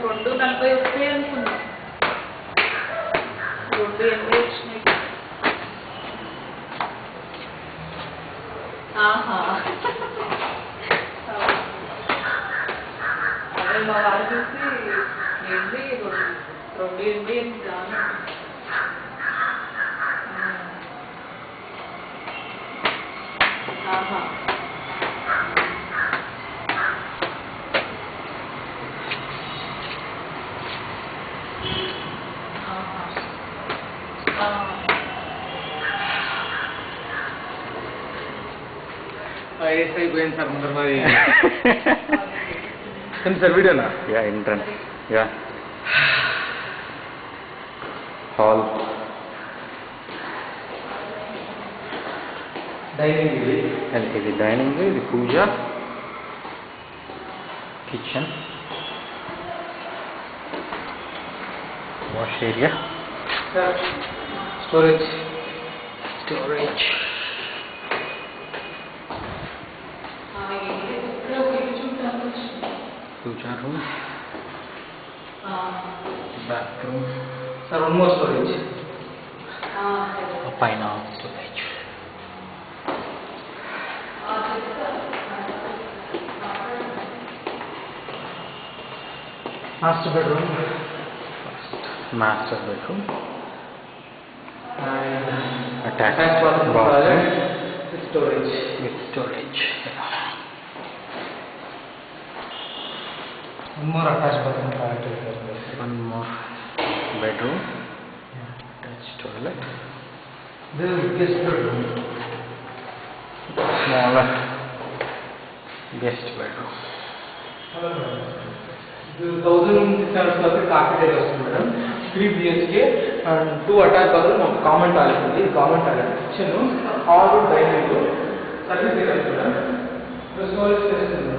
240 అనుకున్నా. 280 వచ్చినాయి. ఆహా అదే మా వారు చూసి ఏంటి 280 రాను. ఆహా అయిపోయింది సార్ ముందర మరి సార్ వీడియోనా ఎంట్రన్స్ హాల్ డైనింగ్ ఇది డైనింగ్, ఇది puja, kitchen, wash area, storage puja room, bathroom sir one more storage పైన storage, master bedroom master bedroom, attach bathroom storage with storage. one more attached bathroom toilet. One more bedroom, attached toilet. This is guest bedroom. Smaller guest bedroom. This is 1600 square feet carpet area వస్తుంది madam. 3 BHK and 2 attached bathroom, ఒక common toilet ఉంది. Common toilet, kitchen, hall, dining, service area madam. Storage space ఉంది.